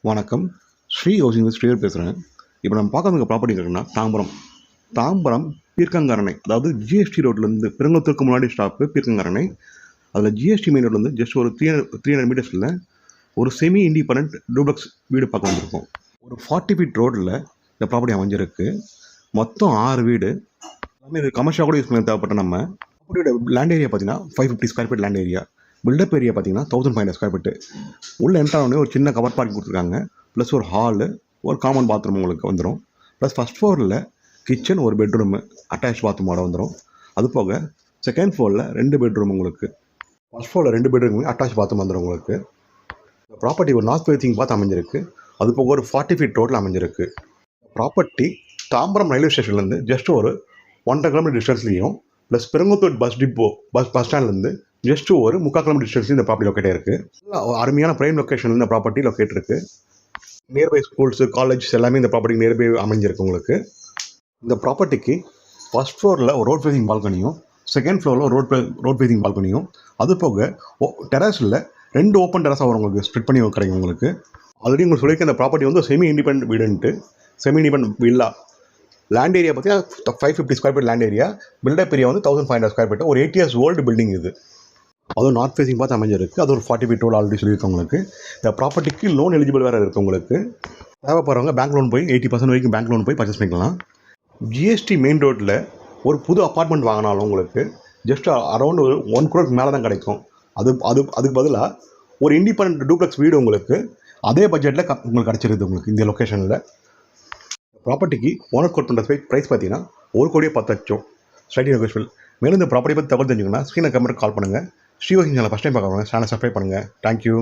வணக்கம். ஸ்ரீ ஹவுசிங் ஸ்ரீவர் பேசுகிறேன். இப்போ நம்ம பார்க்க ப்ராப்பர்ட்டி இருக்குன்னா தாம்பரம் பீர்க்கங்கரணை, அதாவது ஜிஎஸ்டி ரோட்லேருந்து பெருங்குளத்தூருக்கு முன்னாடி ஸ்டாப்பு பீர்க்கங்கரணை. அதில் ஜிஎஸ்டி மெயின் ரோட்லேருந்து ஜஸ்ட் ஒரு 300 மீட்டர்ஸில் ஒரு செமி இண்டிபெண்ட் டூப்ளக்ஸ் வீடு பார்க்க வந்திருக்கோம். ஒரு 40 ஃபீட் ரோடில் இந்த ப்ராப்பர்ட்டி அமைஞ்சிருக்கு. மொத்தம் 6 வீடு. எல்லாமே இது கமர்ஷியலாக கூட யூஸ் பண்ண தேவைப்பட்ட நம்ம ப்ராப்பர்ட்டியோட லேண்ட் ஏரியா பார்த்தீங்கன்னா 550 square feet land area. Build up area பார்த்தீங்கன்னா 1500 ஸ்கொயர் ஃபீட்டு. உள்ள என்ட்ரானே ஒரு சின்ன கவர் பார்க்கிங் கொடுத்துருக்காங்க. ப்ளஸ் ஒரு ஹாலு, ஒரு காமன் பாத்ரூம் உங்களுக்கு வந்துடும். ப்ளஸ் ஃபஸ்ட் ஃப்ளோரில் கிச்சன், ஒரு பெட்ரூமு, அட்டாச் பாத்ரூமோட வந்துடும். அது போக செகண்ட் ஃப்ளோரில் 2 பெட்ரூம் உங்களுக்கு. ஃபஸ்ட் ஃப்ளோரில் 2 பெட்ரூம் அட்டாச் பாத்ரூம் வந்துடும் உங்களுக்கு. இந்த ப்ராப்பர்ட்டி ஒரு நார்த் ஃபேசிங் பார்த்து அமைஞ்சிருக்கு. அது போக ஒரு 40 ஃபீட் ரோட்டில் அமைஞ்சிருக்கு. ப்ராப்பர்ட்டி தாம்பரம் ரயில்வே ஸ்டேஷன்லேருந்து ஜஸ்ட் ஒரு 1.5 கிலோமீட்டர் டிஸ்டன்ஸ்லேயும், plus Perungalathur bus depot bus ஸ்டாண்ட்லேருந்து ஜஸ்ட் ஒரு 3/4 கிலோமீட்டர் டிஸ்டன்ஸ்லேயும் இந்த ப்ராப்பர்ட்டி லொக்கேட் இருக்குது. அருமையான பிரைம் லொக்கேஷனில் இந்த ப்ராப்பர்ட்டி லொக்கேட் இருக்குது. நியர்பை ஸ்கூல்ஸு, காலேஜஸ் எல்லாமே இந்த ப்ராப்பர்ட்டி நியர்பை அமைஞ்சிருக்கு உங்களுக்கு. இந்த ப்ராப்பர்ட்டிக்கு ஃபஸ்ட் ஃப்ளோரில் ஒரு ரோட் ஃபேசிங் பால்கனியும், செகண்ட் ஃப்ளோரில் ஒரு ரோட் ஃபேசிங் பால்கனியும், அது போக டெரஸில் 2 ஓப்பன் டெரஸாக வரும் உங்களுக்கு. ஸ்ப்ளிட் பண்ணி கிடைக்கும் உங்களுக்கு. ஆல்ரெடி உங்களுக்கு சொல்லியிருக்க இந்த ப்ராப்பர்ட்டி வந்து செமி இண்டிபெண்ட் வீடுன்ட்டு, semi independent villa. Land area பார்த்தீங்கன்னா 550 square feet land area. Build up area வந்து 1500 ஸ்கொயர் ஃபீட். ஒரு 8 இயர்ஸ் ஓல்டு பில்டிங் இது. அதுவும் நார்த் ஃபேசிங் பார்த்து அமைஞ்சிருக்கு. அது ஒரு 40 ஃபீட் ரோல் ஆல்ரெடி சொல்லியிருக்கோம் உங்களுக்கு. இந்த ப்ராப்பர்ட்டிக்கு லோன் எலிஜிபிள் வேறு இருக்குது உங்களுக்கு. தேவைப்படுறவங்க பேங்க் லோன் போய் 80% வரைக்கும் பேங்க் லோன் போய் பர்ச்சேஸ் பண்ணிக்கலாம். ஜிஎஸ்டி மெயின் ரோட்டில் ஒரு புது அப்பார்ட்மெண்ட் வாங்கினாலும் உங்களுக்கு ஜஸ்ட் அரௌண்ட் ஒரு 1 crore மேலே தான் கிடைக்கும். அதுக்கு பதிலாக ஒரு இண்டிபெண்ட் டூப்ளெக்ஸ் வீடு உங்களுக்கு அதே பட்ஜெட்டில் உங்களுக்கு கிடச்சிருது உங்களுக்கு இந்த லொக்கேஷனில். ப்ராப்பர்ட்டிக்கு ஓனர் கோட் பண்ணுற ப்ரைஸ் பார்த்தீங்கன்னா 1,10,00,000 ஸ்லைட்லி நெகோஷியபிள். மேலும் இந்த ப்ராப்பர்ட்டி பற்றி தகவல் தெரிஞ்சுக்கணும்னா ஸ்க்ரீனை கேமரா கால் பண்ணுங்கள். Sri housing channel first time பார்க்குறவங்க சேனல் சப்ஸ்கிரைப் பண்ணுங்கள். தேங்க்யூ.